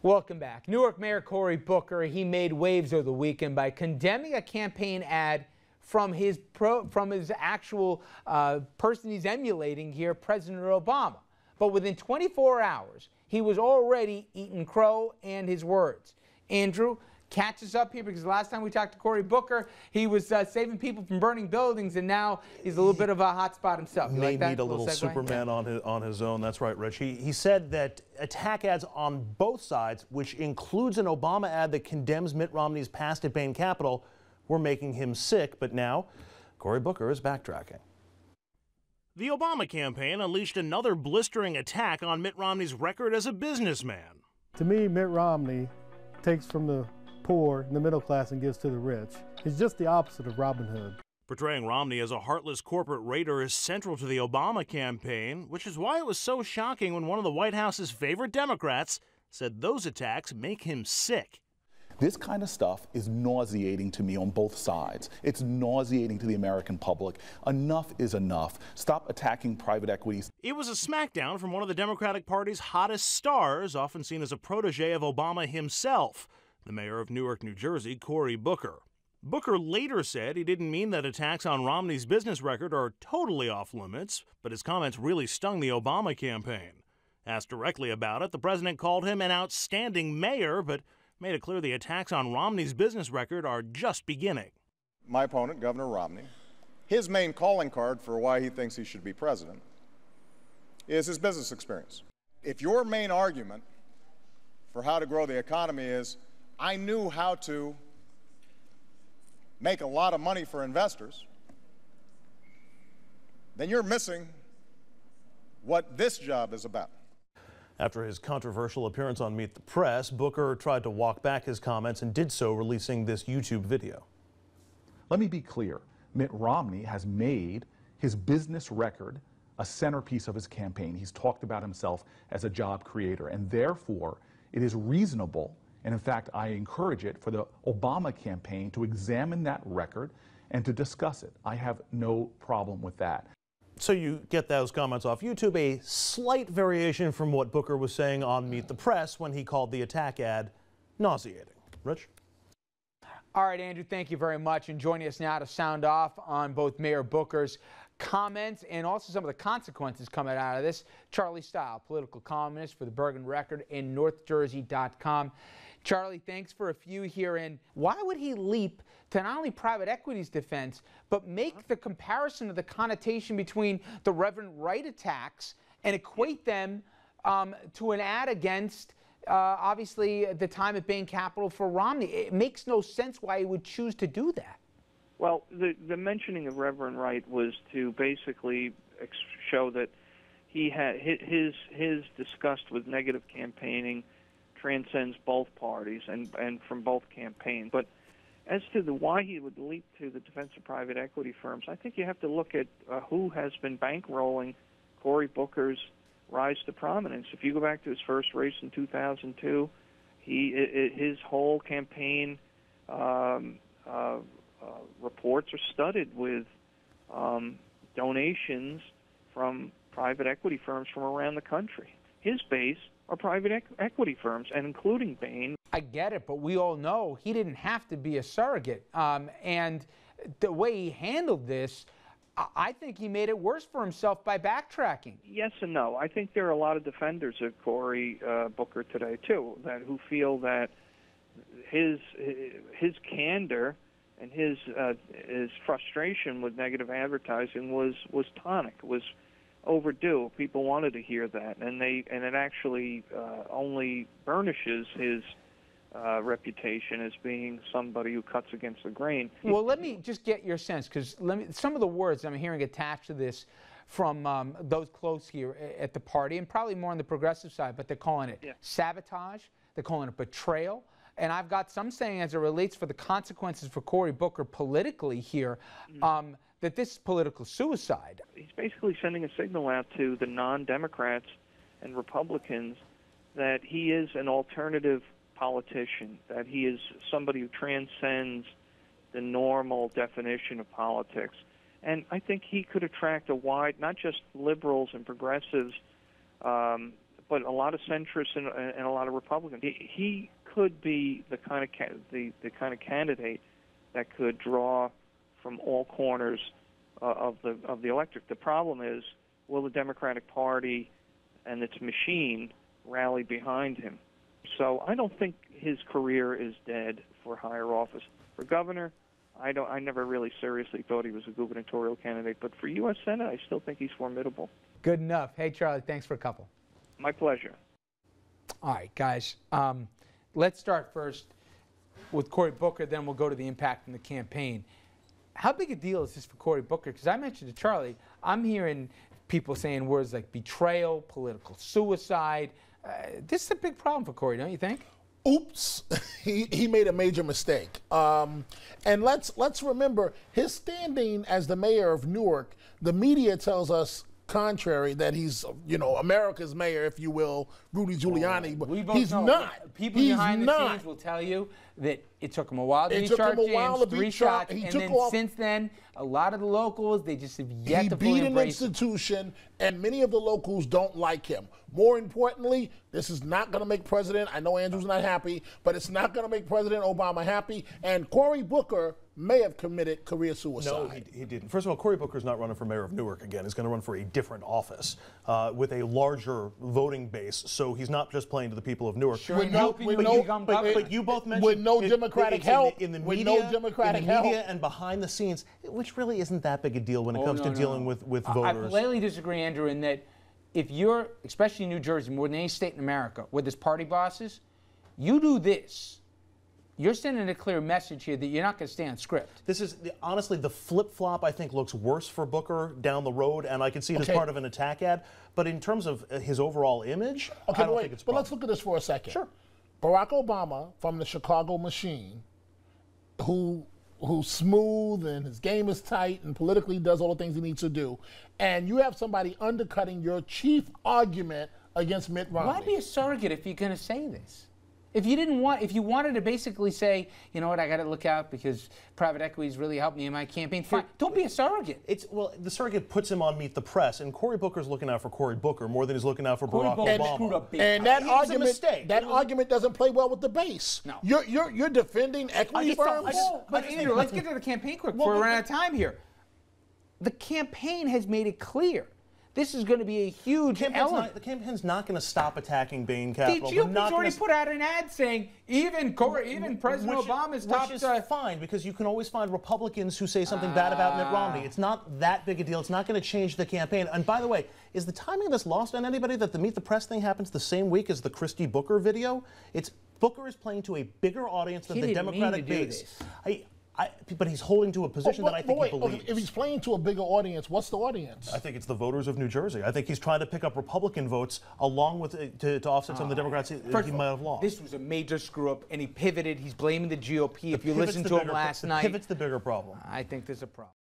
Welcome back. Newark Mayor Cory Booker, he made waves over the weekend by condemning a campaign ad from his actual person he's emulating here, President Obama. But within 24 hours, he was already eating crow and his words. Andrew, catch us up here, because last time we talked to Cory Booker, he was saving people from burning buildings, and now he's a little bit of a hot spot himself. You may like that? Need a little Superman on his own. That's right, Rich. He said that attack ads on both sides, which includes an Obama ad that condemns Mitt Romney's past at Bain Capital, were making him sick. But now, Cory Booker is backtracking. The Obama campaign unleashed another blistering attack on Mitt Romney's record as a businessman. To me, Mitt Romney takes from the poor and the middle class and gives to the rich. He's just the opposite of Robin Hood. Portraying Romney as a heartless corporate raider is central to the Obama campaign, which is why it was so shocking when one of the White House's favorite Democrats said those attacks make him sick. This kind of stuff is nauseating to me on both sides. It's nauseating to the American public. Enough is enough. Stop attacking private equities. It was a smackdown from one of the Democratic Party's hottest stars, often seen as a protege of Obama himself, the mayor of Newark, New Jersey, Cory Booker. Booker later said he didn't mean that attacks on Romney's business record are totally off limits, but his comments really stung the Obama campaign. Asked directly about it, the president called him an outstanding mayor, but made it clear the attacks on Romney's business record are just beginning. My opponent, Governor Romney, his main calling card for why he thinks he should be president is his business experience. If your main argument for how to grow the economy is, I knew how to make a lot of money for investors, then you're missing what this job is about. After his controversial appearance on Meet the Press, Booker tried to walk back his comments and did so, releasing this YouTube video. Let me be clear. Mitt Romney has made his business record a centerpiece of his campaign. He's talked about himself as a job creator, and therefore it is reasonable, and in fact I encourage it, for the Obama campaign to examine that record and to discuss it. I have no problem with that. So you get those comments off YouTube, a slight variation from what Booker was saying on Meet the Press when he called the attack ad nauseating. Rich? All right, Andrew, thank you very much. And joining us now to sound off on both Mayor Booker's comments and also some of the consequences coming out of this, Charlie Style, political columnist for the Bergen Record and NorthJersey.com. Charlie, thanks for a few here. And why would he leap to not only private equity's defense, but make the comparison of the connotation between the Reverend Wright attacks and equate them to an ad against, obviously, the time at Bain Capital for Romney? It makes no sense why he would choose to do that. Well, the mentioning of Reverend Wright was to basically show that he had his disgust with negative campaigning transcends both parties and from both campaigns. But as to why he would leap to the defense of private equity firms, I think you have to look at who has been bankrolling Cory Booker's rise to prominence. If you go back to his first race in 2002, his whole campaign reports are studded with donations from private equity firms from around the country. His base are private equity firms, and including Bain. I get it, but we all know he didn't have to be a surrogate. And the way he handled this, I think he made it worse for himself by backtracking. Yes and no. I think there are a lot of defenders of Cory Booker today, too, who feel that his candor and his frustration with negative advertising was tonic, was overdue. People wanted to hear that, and it actually only burnishes his reputation as being somebody who cuts against the grain. Well, let me just get your sense, because some of the words I'm hearing attached to this from those close here at the party, and probably more on the progressive side, but they're calling it sabotage, they're calling it betrayal. And I've got some saying, as it relates for the consequences for Cory Booker politically here, that this is political suicide. He's basically sending a signal out to the non-Democrats and Republicans that he is an alternative politician, that he is somebody who transcends the normal definition of politics. And I think he could attract a wide, not just liberals and progressives, but a lot of centrists and a lot of Republicans. He could be the kind of candidate that could draw from all corners of the electorate. The problem is, will the Democratic Party and its machine rally behind him? So I don't think his career is dead for higher office. For governor, I never really seriously thought he was a gubernatorial candidate, but for U.S. Senate, I still think he's formidable. Good enough. Hey, Charlie, thanks for a couple. My pleasure. All right, guys. Let's start first with Cory Booker, then we'll go to the impact in the campaign. How big a deal is this for Cory Booker? Because I mentioned to Charlie, I'm hearing people saying words like betrayal, political suicide. This is a big problem for Cory, don't you think? Oops, he made a major mistake. And let's remember his standing as the mayor of Newark. The media tells us contrary, that he's, you know, America's mayor, if you will, Rudy Giuliani, but he's not. People behind the scenes will tell you that it took him a while to beat Shark James, 3 shots, and then since then, a lot of the locals, they just have yet to fully embrace him. He beat an institution, and many of the locals don't like him. More importantly, this is not going to make President, I know Andrew's not happy, but it's not going to make President Obama happy, and Cory Booker may have committed career suicide. No, he didn't. First of all, Cory Booker's not running for mayor of Newark again. He's going to run for a different office with a larger voting base, so he's not just playing to the people of Newark. Sure, but you both mentioned with no Democratic help, in the media and behind the scenes, which really isn't that big a deal when it comes to dealing with voters. I completely disagree, Andrew, in that if you're, especially in New Jersey, more than any state in America, where there's party bosses, you do this. You're sending a clear message here that you're not going to stay on script. This is, honestly, the flip-flop, I think, looks worse for Booker down the road, and I can see it as part of an attack ad. But in terms of his overall image, I don't think it's a problem. But let's look at this for a second. Sure. Barack Obama, from the Chicago machine, who's smooth and his game is tight and politically does all the things he needs to do, and you have somebody undercutting your chief argument against Mitt Romney. Why be a surrogate if you're going to say this? If you wanted to basically say, you know what, I got to look out because private equity's really helped me in my campaign, fine. Don't be a surrogate. Well, the surrogate puts him on Meet the Press, and Cory Booker's looking out for Cory Booker more than he's looking out for Barack Obama. And that argument doesn't play well with the base. No. You're defending equity firms. But Andrew, let's get to the campaign quick before we run out of time here. The campaign has made it clear. This is going to be a huge element. The campaign's not going to stop attacking Bain Capital. The GOP's already put out an ad saying even President Obama's top... Which is fine, because you can always find Republicans who say something bad about Mitt Romney. It's not that big a deal. It's not going to change the campaign. And by the way, is the timing of this lost on anybody that the Meet the Press thing happens the same week as the Christie Booker video? Booker is playing to a bigger audience than the Democratic base. But he's holding to a position that I think he believes. If he's playing to a bigger audience, what's the audience? I think it's the voters of New Jersey. I think he's trying to pick up Republican votes along with to offset some of the Democrats he might have lost. This was a major screw-up, and he pivoted. He's blaming the GOP. If you listen to him last night... The pivot's the bigger problem. I think there's a problem.